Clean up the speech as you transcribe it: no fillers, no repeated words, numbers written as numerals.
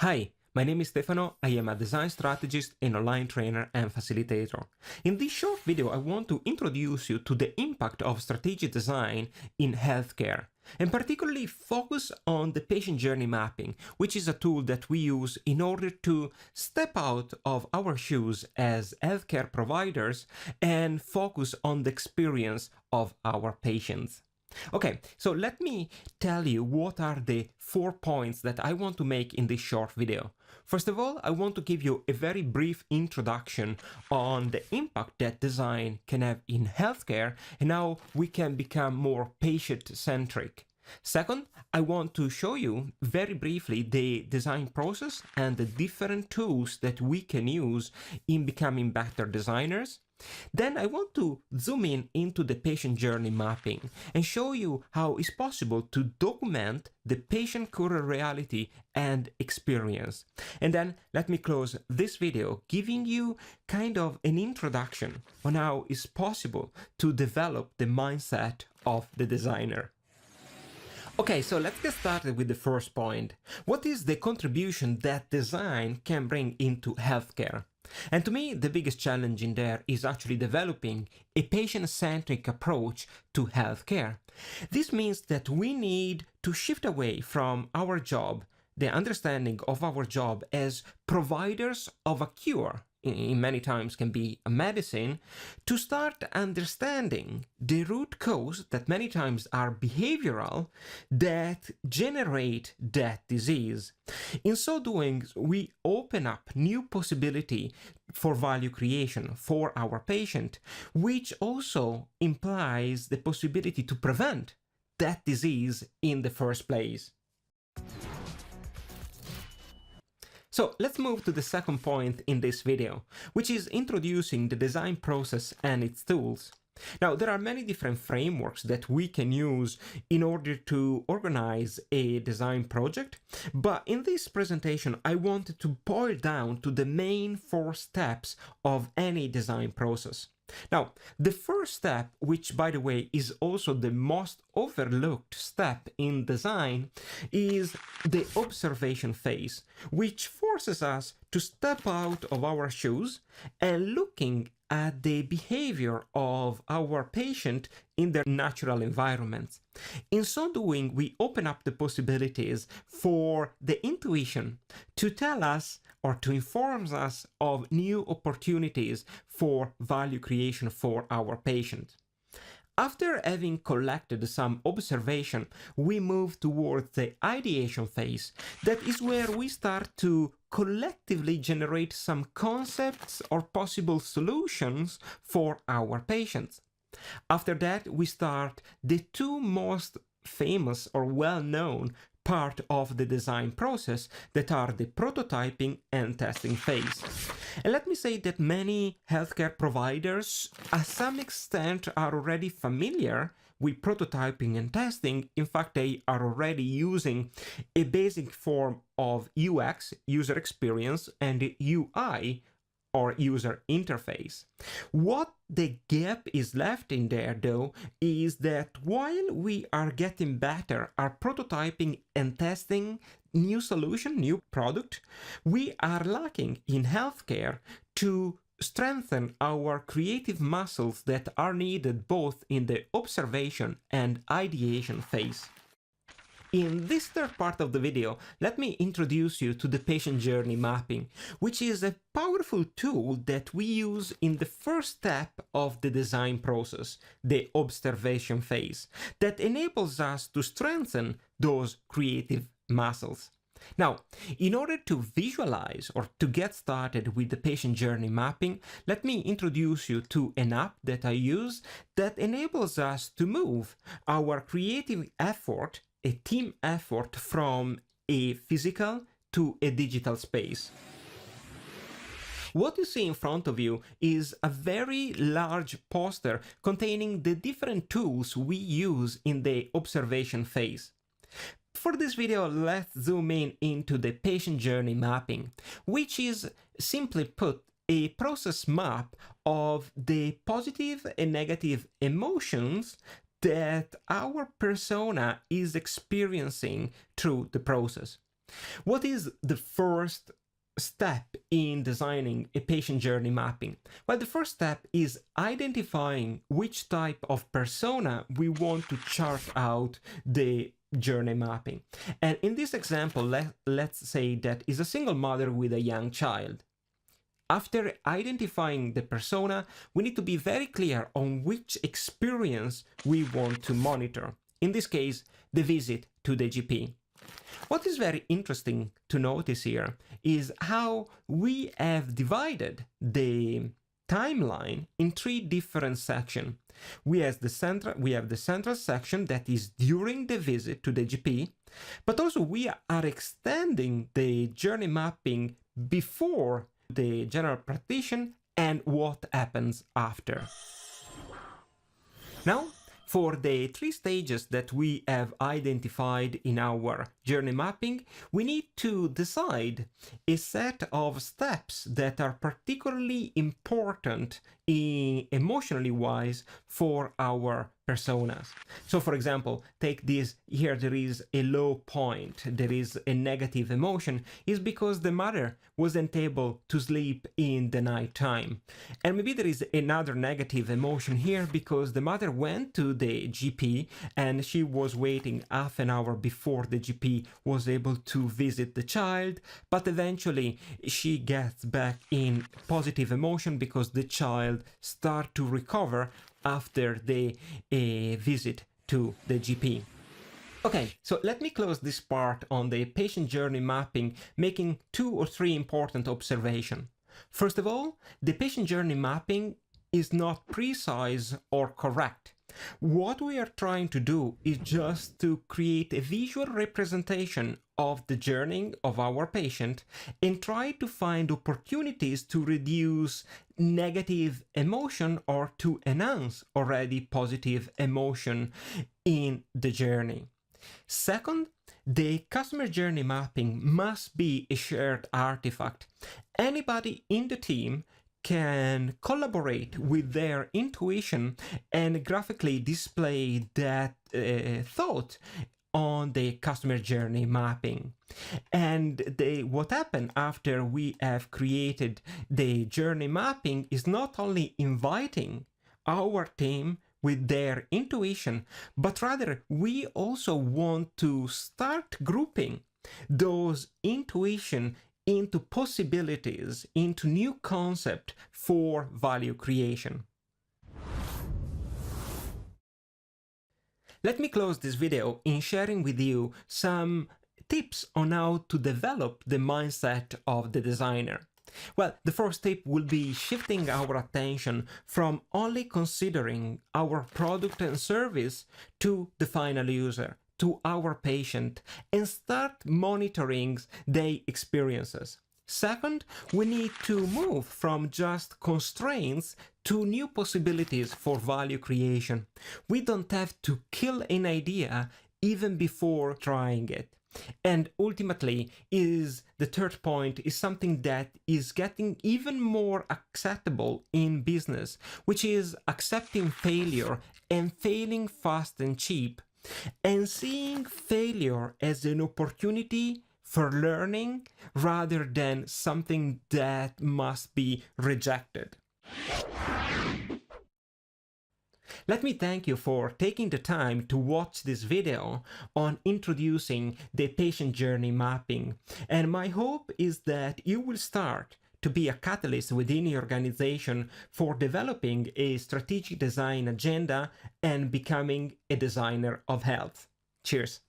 Hi, my name is Stefano. I am a design strategist, an online trainer and facilitator. In this short video, I want to introduce you to the impact of strategic design in healthcare, and particularly focus on the patient journey mapping, which is a tool that we use in order to step out of our shoes as healthcare providers and focus on the experience of our patients. Okay, so let me tell you what are the 4 points that I want to make in this short video. First of all, I want to give you a very brief introduction on the impact that design can have in healthcare and how we can become more patient-centric. Second, I want to show you very briefly the design process and the different tools that we can use in becoming better designers. Then I want to zoom in into the patient journey mapping and show you how it's possible to document the patient current reality and experience. And then let me close this video giving you kind of an introduction on how it's possible to develop the mindset of the designer. Okay, so let's get started with the first point. What is the contribution that design can bring into healthcare? And to me, the biggest challenge in there is actually developing a patient-centric approach to healthcare. This means that we need to shift away from our job, the understanding of our job as providers of a cure, in many times can be a medicine, to start understanding the root cause that many times are behavioral that generate that disease. In so doing, we open up new possibility for value creation for our patient, which also implies the possibility to prevent that disease in the first place. So let's move to the second point in this video, which is introducing the design process and its tools. Now, there are many different frameworks that we can use in order to organize a design project, but in this presentation, I wanted to boil down to the main 4 steps of any design process. Now, the first step, which by the way is also the most overlooked step in design, is the observation phase, which forces us to step out of our shoes and looking at the behavior of our patient in their natural environment. In so doing, we open up the possibilities for the intuition to tell us or to inform us of new opportunities for value creation for our patient. After having collected some observation, we move towards the ideation phase. That is where we start to collectively generate some concepts or possible solutions for our patients. After that, we start the 2 most famous or well-known part of the design process that are the prototyping and testing phase. And let me say that many healthcare providers, at some extent, are already familiar with prototyping and testing. In fact, they are already using a basic form of UX, user experience, and UI, or user interface. What the gap is left in there, though, is that while we are getting better at prototyping and testing new solution, new product, we are lacking in healthcare to strengthen our creative muscles that are needed both in the observation and ideation phase. In this third part of the video, let me introduce you to the patient journey mapping, which is a powerful tool that we use in the first step of the design process, the observation phase, that enables us to strengthen those creative muscles. Now, in order to visualize or to get started with the patient journey mapping, let me introduce you to an app that I use that enables us to move our creative effort, a team effort, from a physical to a digital space. What you see in front of you is a very large poster containing the different tools we use in the observation phase. For this video, let's zoom in into the patient journey mapping, which is, simply put, a process map of the positive and negative emotions that our persona is experiencing through the process. What is the first step in designing a patient journey mapping? Well, the first step is identifying which type of persona we want to chart out the journey mapping. And in this example, let's say that is a single mother with a young child. After identifying the persona, we need to be very clear on which experience we want to monitor. In this case, the visit to the GP. What is very interesting to notice here is how we have divided the timeline in 3 different sections. We have the central section that is during the visit to the GP, but also we are extending the journey mapping before the general practitioner and what happens after. Now, for the 3 stages that we have identified in our journey mapping, we need to decide a set of steps that are particularly important emotionally wise for our personas. So for example, take this here, there is a low point, there is a negative emotion, is because the mother wasn't able to sleep in the night time. And maybe there is another negative emotion here because the mother went to the GP and she was waiting half an hour before the GP was able to visit the child, but eventually she gets back in positive emotion because the child start to recover after the visit to the GP. Okay, so let me close this part on the patient journey mapping, making 2 or 3 important observations. First of all, the patient journey mapping is not precise or correct. What we are trying to do is just to create a visual representation of the journey of our patient and try to find opportunities to reduce negative emotion or to enhance already positive emotion in the journey. Second, the customer journey mapping must be a shared artifact. Anybody in the team can collaborate with their intuition and graphically display that thought on the customer journey mapping. And what happened after we have created the journey mapping is not only inviting our team with their intuition, but rather we also want to start grouping those intuition into possibilities, into new concept for value creation. Let me close this video in sharing with you some tips on how to develop the mindset of the designer. Well, the first tip will be shifting our attention from only considering our product and service to the final user, to our patient, and start monitoring their experiences. Second, we need to move from just constraints to new possibilities for value creation. We don't have to kill an idea even before trying it. And ultimately, the third point is something that is getting even more acceptable in business, which is accepting failure and failing fast and cheap, and seeing failure as an opportunity for learning rather than something that must be rejected. Let me thank you for taking the time to watch this video on introducing the patient journey mapping. And my hope is that you will start to be a catalyst within your organization for developing a strategic design agenda and becoming a designer of health. Cheers.